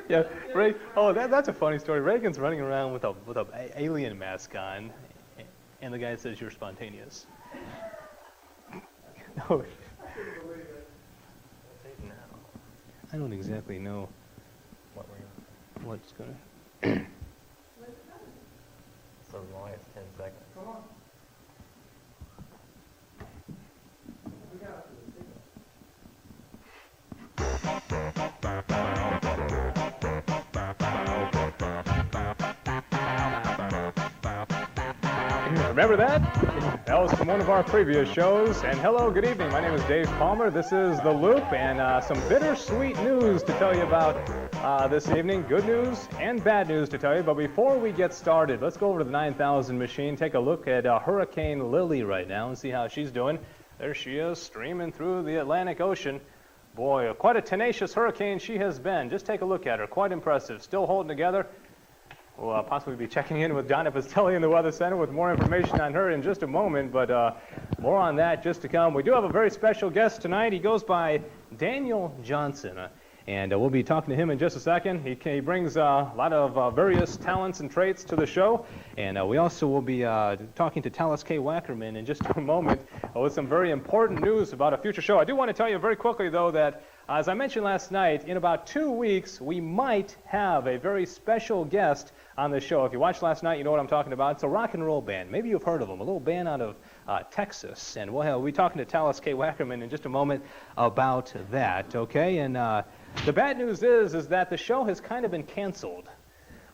Yeah, Ray. Oh, that's a funny story. Reagan's running around with a alien mask on, and the guy says you're spontaneous. No. I don't exactly know what's going to... So long as 10 seconds. Come on. Remember that? That was from one of our previous shows. And hello, good evening. My name is Dave Palmer. This is The Loop, and some bittersweet news to tell you about this evening. Good news and bad news to tell you. But before we get started, let's go over to the 9000 machine, take a look at Hurricane Lily right now and see how she's doing. There she is, streaming through the Atlantic Ocean. Boy, quite a tenacious hurricane she has been. Just take a look at her. Quite impressive. Still holding together. We'll possibly be checking in with Donna Pastelli in the Weather Center with more information on her in just a moment, but more on that just to come. We do have a very special guest tonight. He goes by Daniel Johnson, and we'll be talking to him in just a second. He brings a lot of various talents and traits to the show, and we also will be talking to Talis K. Wackerman in just a moment with some very important news about a future show. I do want to tell you very quickly, though, that as I mentioned last night, in about 2 weeks, we might have a very special guest on the show. If you watched last night, you know what I'm talking about. It's a rock and roll band. Maybe you've heard of them, a little band out of Texas. And we'll be talking to Talis K. Wackerman in just a moment about that, okay? And the bad news is that the show has kind of been canceled.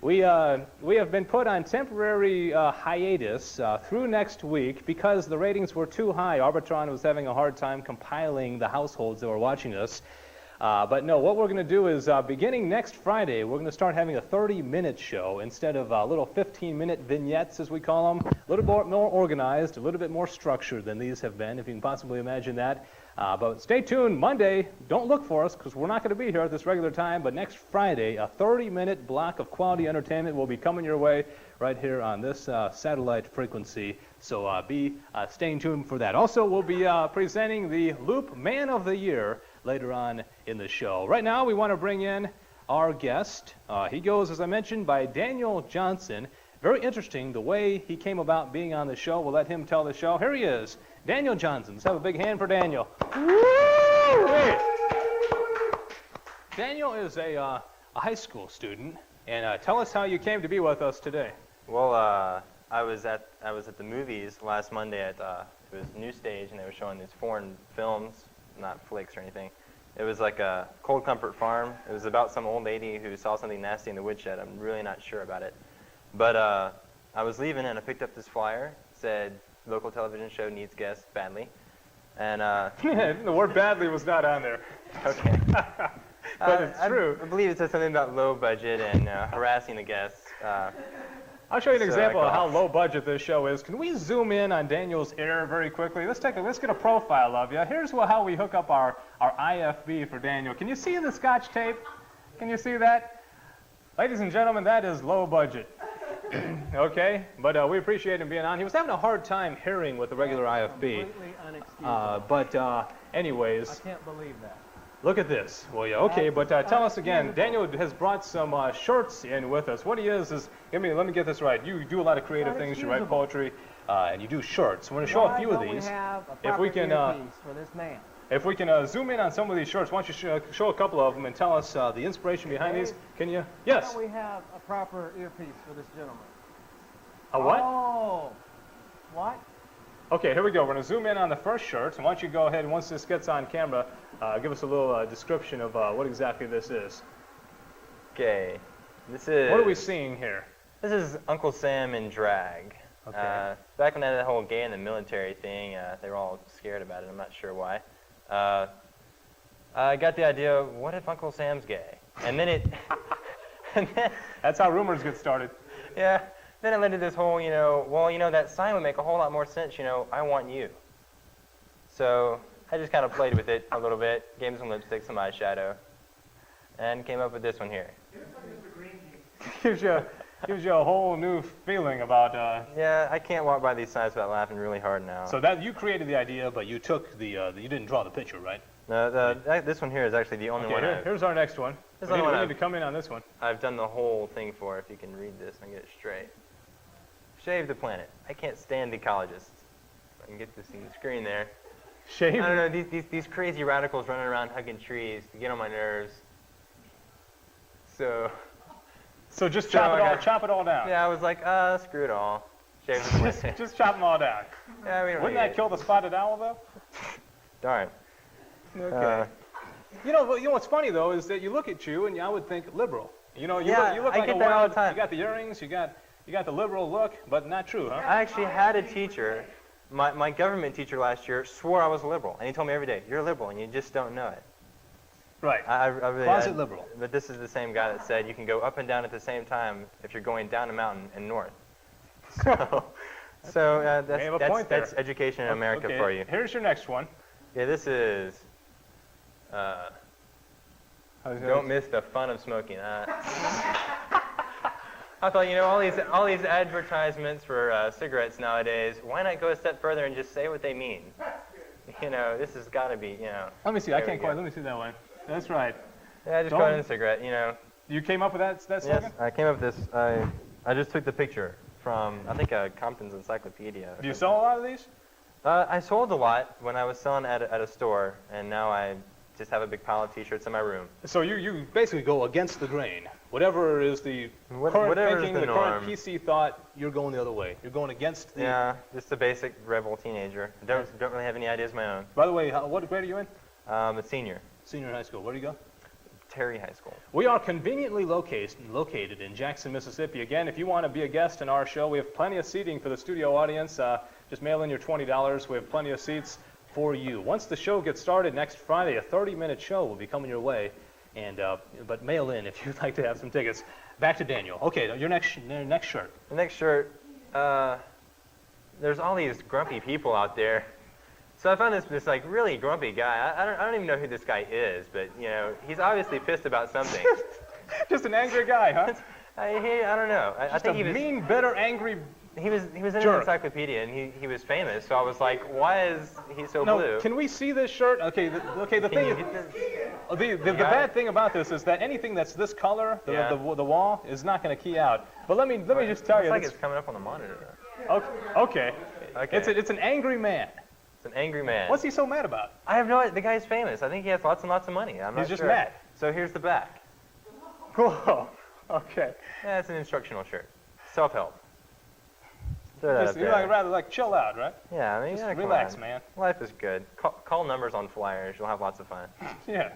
We have been put on temporary hiatus through next week because the ratings were too high. Arbitron was having a hard time compiling the households that were watching us. But no, what we're going to do is beginning next Friday, we're going to start having a 30-minute show instead of little 15-minute vignettes, as we call them. A little more organized, a little bit more structured than these have been, if you can possibly imagine that. But stay tuned. Monday, don't look for us because we're not going to be here at this regular time. But next Friday, a 30-minute block of quality entertainment will be coming your way right here on this satellite frequency. So be staying tuned for that. Also, we'll be presenting the Loop Man of the Year later on in the show. Right now, we want to bring in our guest. He goes, as I mentioned, by Daniel Johnson. Very interesting the way he came about being on the show. We'll let him tell the show. Here he is, Daniel Johnson. Let's have a big hand for Daniel. Woo! Daniel is a high school student, and tell us how you came to be with us today. Well, I was at the movies last Monday at it was New Stage, and they were showing these foreign films, not flicks or anything. It was like a Cold Comfort Farm. It was about some old lady who saw something nasty in the woodshed. I'm really not sure about it. But I was leaving, and I picked up this flyer. It said, local television show needs guests badly. And the word badly was not on there. Okay. But it's true. I believe it said something about low budget and harassing the guests. I'll show you an example of how low budget this show is. Can we zoom in on Daniel's hair very quickly? Let's get a profile of you. Here's how we hook up our IFB for Daniel. Can you see the Scotch tape? Can you see that? Ladies and gentlemen, that is low budget. Okay, but we appreciate him being on. He was having a hard time hearing with the regular IFB. Completely unexcusable. Anyways. I can't believe that. Look at this. Well, yeah, okay, but tell us again. Daniel has brought some shorts in with us. What he is let me get this right. You do a lot of creative things. You write poetry, and you do shorts. We're going to show a few of these. If we can, for this man. If we can zoom in on some of these shorts, why don't you show a couple of them and tell us the inspiration behind these? Can you? Yes. Why don't we have a proper earpiece for this gentleman? A what? Oh, what? Okay, here we go. We're going to zoom in on the first shirt. And why don't you go ahead, and once this gets on camera, give us a little description of what exactly this is. Okay, this is... What are we seeing here? This is Uncle Sam in drag. Okay. Back when they had that whole gay in the military thing, they were all scared about it. I'm not sure why. I got the idea, what if Uncle Sam's gay? And then it... That's how rumors get started. Yeah. Then it led to this whole, that sign would make a whole lot more sense, I want you. So I just kind of played with it a little bit, gave him some lipstick, some eyeshadow, and came up with this one here. Gives you gives you a whole new feeling about. Yeah, I can't walk by these signs without laughing really hard now. So that you created the idea, but you took you didn't draw the picture, right? No, this one here is actually the only Okay, one. here's our next one. This We is the need, one we need to come in on this one. I've done the whole thing for. If you can read this and get it straight. Shave the planet. I can't stand ecologists. I can get this in the screen there. Shave. I don't know, these crazy radicals running around hugging trees to get on my nerves. So just So chop it all down. yeah, I was like, screw it all. Shave the planet. Just chop them all down. Yeah, we don't Wouldn't need that it. kill the spotted owl though? Darn. Okay. You know what's funny though is that you look at you and I would think liberal. You know, you Yeah, look I like get a that all wild. the time. You got the earrings. You got the liberal look, but not true, huh? I actually had a teacher, my government teacher last year swore I was a liberal, and he told me every day, you're a liberal, and you just don't know it. Right. I really, Closet liberal. But this is the same guy that said you can go up and down at the same time if you're going down a mountain and north. So May have a point there. that's education in America Okay, for you. Here's your next one. Yeah, this is don't miss the fun of smoking. I thought, all these advertisements for cigarettes nowadays, why not go a step further and just say what they mean? This has got to be, Let me see. I there we can't go. quite. Let me see that one. That's right. Yeah, just Don't- go ahead and cigarette, You came up with that slogan? Yes, I came up with this. I just took the picture from, I think, Compton's Encyclopedia. or Do you something. sell a lot of these? I sold a lot when I was selling at a store, and now I just have a big pile of T-shirts in my room. So you basically go against the grain. Whatever is the current Whatever is thinking, the current norm. PC thought, you're going the other way. You're going against the. Yeah, just a basic rebel teenager. Don't really have any ideas of my own. By the way, what grade are you in? A senior, Senior in high school. Where do you go? Terry High School. We are conveniently located in Jackson, Mississippi. Again, if you want to be a guest in our show, we have plenty of seating for the studio audience. Just mail in your $20. We have plenty of seats for you. Once the show gets started next Friday, a 30-minute show will be coming your way. But mail in if you'd like to have some tickets. Back to Daniel. Okay, your next shirt. The next shirt, there's all these grumpy people out there. So I found this like really grumpy guy. I don't even know who this guy is, but he's obviously pissed about something. Just an angry guy, huh? I don't know. I Just think a he was mean, bitter, angry. he was in an jerk. encyclopedia and he was famous. So I was like, why is he so No, blue? can we see this shirt? Okay, the Can thing you is, get this? the bad thing about this is that anything that's this color, the Yeah. wall, is not going to key out. But let me just tell It's you. like this- it's coming up on the monitor. okay. Okay. It's an angry man. It's an angry man. What's he so mad about? I have no idea. The guy's famous. I think he has lots and lots of money. I'm not He's just sure. mad. So here's the back. Whoa. Okay. Yeah, it's an instructional shirt. Self-help. Throw that up You there. rather like chill out, right? Yeah, I mean, Just yeah, come relax, on. man. Life is good. Call numbers on flyers. You'll have lots of fun. Yeah.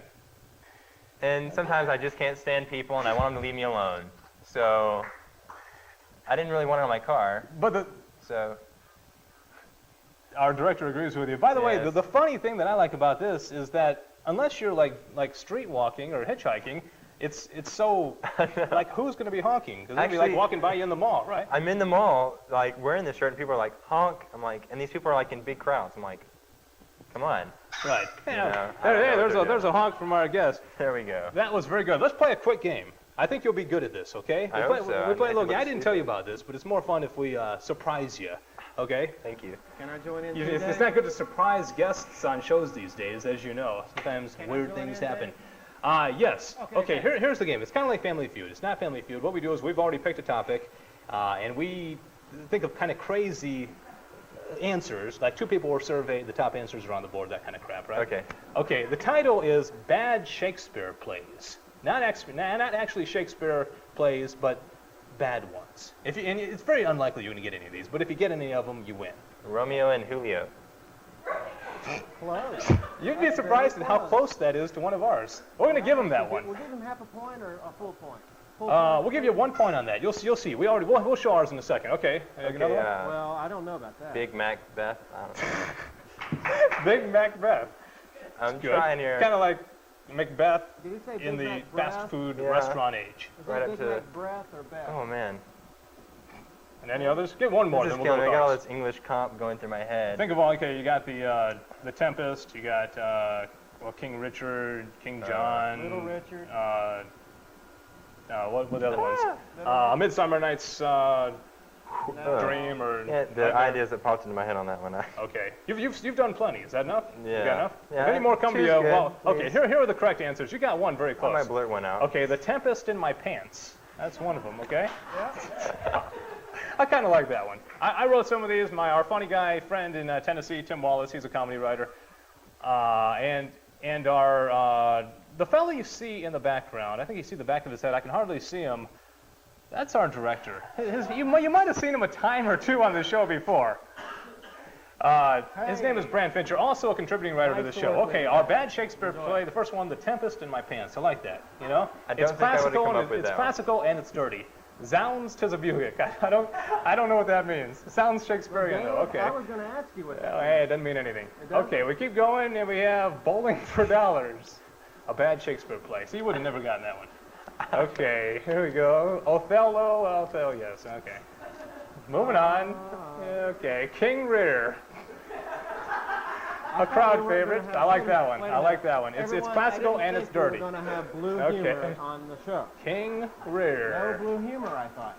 And sometimes I just can't stand people, and I want them to leave me alone. So I didn't really want it on my car. But So our director agrees with you. By the way, Yes. the funny thing that I like about this is that unless you're like street walking or hitchhiking, it's so like who's going to be honking? Because they'll be like Actually- walking by you in the mall, right? I'm in the mall, like wearing this shirt, and people are like, honk. I'm like, and these people are like in big crowds. I'm like, come on. Right. know, I Yeah. don't know what There's they're there's a honk from our guest. There we go. That was very good. Let's play a quick game. I think you'll be good at this, okay? I we hope play, so. We play a I'm little game. I nice didn't about tell you about this, but it's more fun if we surprise you, okay? Thank you. Can I join in? It's not good to surprise guests on shows these days, as you know. Sometimes weird things happen. Yes. Okay, here's the game. It's kind of like Family Feud. It's not Family Feud. What we do is we've already picked a topic, and we think of kind of crazy answers. Like two people were surveyed, the top answers are on the board, that kind of crap, right? Okay. Okay, the title is Bad Shakespeare Plays. Not actually Shakespeare plays, but bad ones. And it's very unlikely you're going to get any of these, but if you get any of them, you win. Romeo and Julio. Close. You'd be surprised at how close that is to one of ours. We're going to give him that one. We'll give him half a point or a full point. Full We'll give you 1 point on that. You'll see. We'll show ours in a second. Okay. Another one? Well, I don't know about that. Big Macbeth. I don't know. Big Macbeth. I'm Good. trying here. Kind of like Macbeth Did he say in Big the Mac fast breath? food Yeah. restaurant age. Is right that up Big to Mac breath or Beth? Oh man. And any others? Get one more, This is then we'll killing go me. I with got all ours. this English comp going through my head. Think of all. Okay, you got the Tempest. You got King Richard, King John. Little Richard. What the other ones? A Midsummer Night's Dream or... Yeah, the ideas that popped into my head on that one. Okay. You've done plenty. Is that enough? Yeah. You got enough? Yeah, If any more come to you, two's good. well, okay, Yes. here are the correct answers. You got one very I close. might blurt one out. Okay, The Tempest in My Pants. That's one of them, okay? Yeah. I kind of like that one. I wrote some of these. Our funny guy friend in Tennessee, Tim Wallace, he's a comedy writer. And our the fellow you see in the background, I think you see the back of his head. I can hardly see him. That's our director. You might have seen him a time or two on the show before. His name is Brand Fincher, also a contributing writer to the Nice to show. work Okay, with. our bad Shakespeare play, the first one, The Tempest in My Pants. I like that. You know, I don't it's think I would've classical come and up with it's that one. classical and it's dirty. Zounds, 'tis a Buick. I don't know what that means. It sounds Shakespearean though. Okay. I was going to ask you what Well, that hey, it doesn't mean anything. It doesn't? Okay, we keep going, and we have Bowling for Dollars, a bad Shakespeare play. So you would have never gotten that one. Okay, here we go. Othello, yes, okay. Moving on. Okay, King Lear, a crowd favorite. I like that one. I like that one. It's classical and it's dirty. We're going to have blue Okay. humor on the show. King No Lear. blue humor, I thought.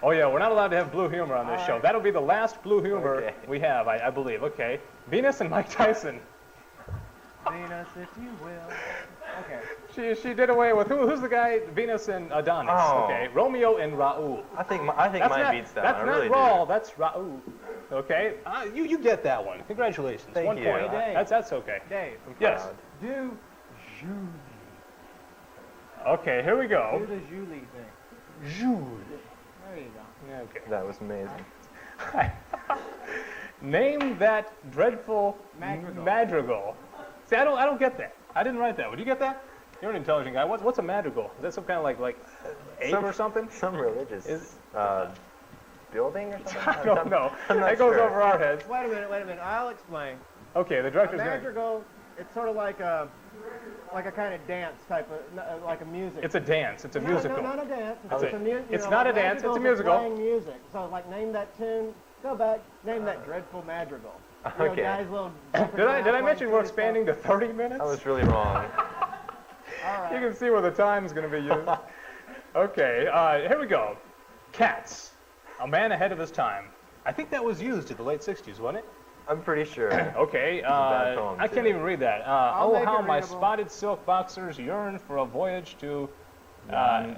Oh yeah, we're not allowed to have blue humor on this show. That'll be the last blue humor Okay. we have, I believe. Okay, Venus and Mike Tyson. Venus, if you will. Okay. She did away with who's the guy? Venus and Adonis. Oh. Okay, Romeo and Raoul. I think mine beats that That's one. I not really Raoul. That's Raoul. Okay, you get that one. Congratulations. Thank 1 you. point. Hey, Dave. That's okay. Dave, do. Yes. do Okay, here we do go. the Julie thing. Jules. There you go. Okay. That was amazing. Name that dreadful Madrigal. madrigal. See, I don't get that. I didn't write that. Would you get that? You're an intelligent guy. What's a madrigal? Is that some kind of like ape or something? Some religious building or something? I don't know. I'm not That goes sure. over our heads. Wait a minute. I'll explain. Okay, the A director's name. madrigal, it's sort of like a kind of dance type of, like a music. It's a dance. It's a musical. No, not a dance. It's It's, a- a mu- it's you not know, a dance, it's a madrigals are musical. Playing music. So like name that tune. Go back. Name that dreadful madrigal. You know, Okay. guys, little Did I mention we're expanding to 30 minutes? I was really wrong. All right. You can see where the time's going to be used. Okay, here we go. Cats, a man ahead of his time. I think that was used in the late 60s, wasn't it? I'm pretty sure. Okay, bad poem, I can't too. even read that. I'll Oh, make how it my readable. spotted silk boxers yearn for a voyage to yarn.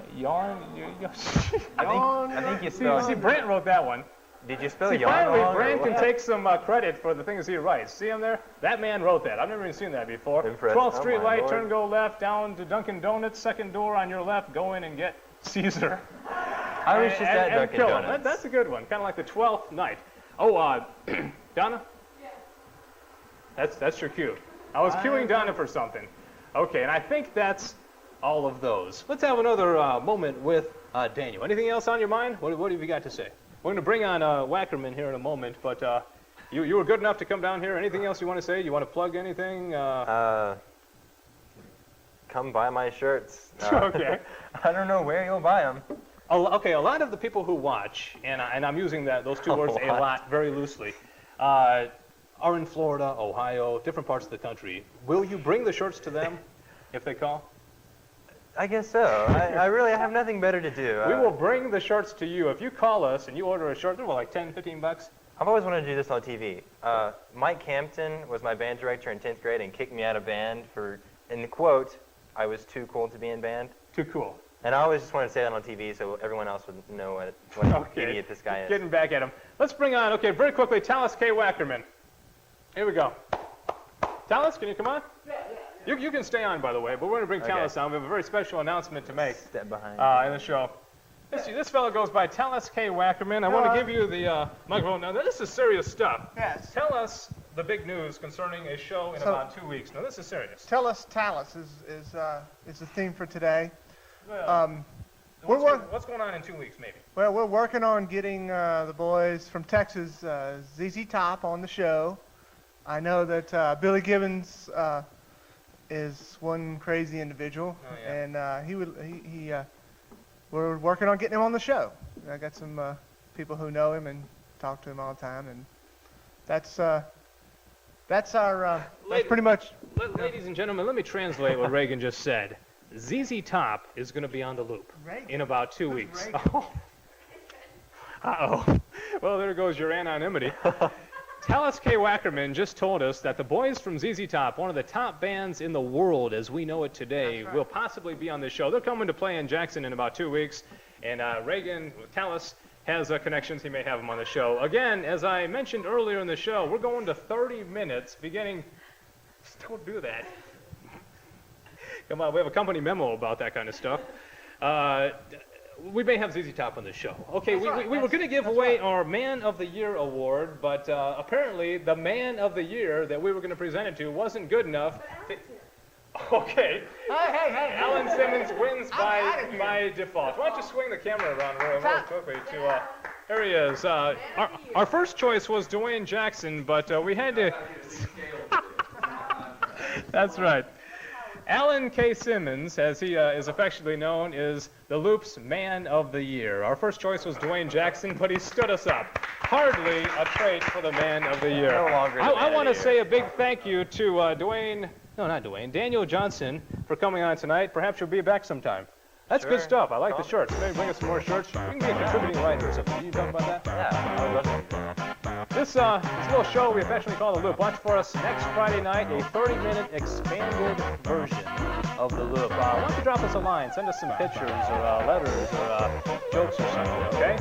I think you spelled. See, Brant wrote that one. Did you spell See, yarn finally, wrong? or Brant can what? take some credit for the things he writes. See him there? That man wrote that. I've never even seen that before. Impressive. 12th Oh, Street my light, Lord. turn go left, down to Dunkin' Donuts, second door on your left, go in and get Caesar. I was just at and Dunkin' kill him. Donuts. That's a good one. Kind of like the 12th night. Oh, Donna? That's your cue. I was cueing Donna for something. Okay, and I think that's all of those. Let's have another moment with Daniel. Anything else on your mind? What have you got to say? We're going to bring on Wackerman here in a moment, but you were good enough to come down here. Anything else you want to say? You want to plug anything? Come buy my shirts. Okay. I don't know where you'll buy them. Okay, a lot of the people who watch, and I'm using those two words a lot. lot very loosely, are in Florida, Ohio, different parts of the country. Will you bring the shirts to them if they call? I guess so. I really have nothing better to do. We will bring the shirts to you. If you call us and you order a shirt, they're like 10, 15 bucks. I've always wanted to do this on TV. Mike Hampton was my band director in 10th grade and kicked me out of band for, in the quote, I was too cool to be in band. Too cool. And I always just wanted to say that on TV so everyone else would know what Okay. idiot this guy is. Getting back at him. Let's bring on, okay, very quickly, Tallis K. Wackerman. Here we go. Tallis, can you come on? You can stay on, by the way, but we're going to bring Okay. Tallis on. We have a very special announcement to make Step behind. in the show. This fellow goes by Tallis K. Wackerman. I want to give you the microphone. Now, this is serious stuff. Yes. Tell us the big news concerning a show in about 2 weeks. Now, this is serious. Tell us, Talus is the theme for today. Well, what's going on in 2 weeks, maybe? Well, we're working on getting the boys from Texas, ZZ Top, on the show. I know that Billy Gibbons is one crazy individual, Oh, yeah. and we're working on getting him on the show. I got some people who know him and talk to him all the time, and that's pretty much. Ladies and gentlemen, let me translate what Reagan just said. ZZ Top is going to be on the Loop Reagan. in about 2 Who's weeks. Reagan? Oh. Uh-oh. Well, there goes your anonymity. Talis K. Wackerman just told us that the boys from ZZ Top, one of the top bands in the world as we know it today, That's right. will possibly be on this show. They're coming to play in Jackson in about 2 weeks, and Reagan, Talis, has connections. He may have them on the show. Again, as I mentioned earlier in the show, we're going to 30 minutes beginning. Just don't do that. Come on, we have a company memo about that kind of stuff. We may have ZZ Top on the show. Okay, we were going to give away our Man of the Year award, but apparently the Man of the Year that we were going to present it to wasn't good enough. Okay. Hey. Alan Simmons wins I'm outta here. by default. Why don't you swing the camera around real quickly to, there he is. Our first choice was Dwayne Jackson, but we had to, that's right. Alan K. Simmons, as he is affectionately known, is the Loop's Man of the Year. Our first choice was Dwayne Jackson, but he stood us up. Hardly a trait for the Man of the Year. No longer the I Man of want the to Year. say a big thank you to Daniel Johnson for coming on tonight. Perhaps you'll be back sometime. That's good Sure. stuff. I like the Cool. shirts. Maybe bring us some more shirts. You can be a contributing writer or something. Can you talk about that? Yeah, I would love to. This little show we affectionately call The Loop. Watch for us next Friday night, a 30-minute expanded version of The Loop. Why don't you drop us a line, send us some pictures or letters or jokes or something, okay?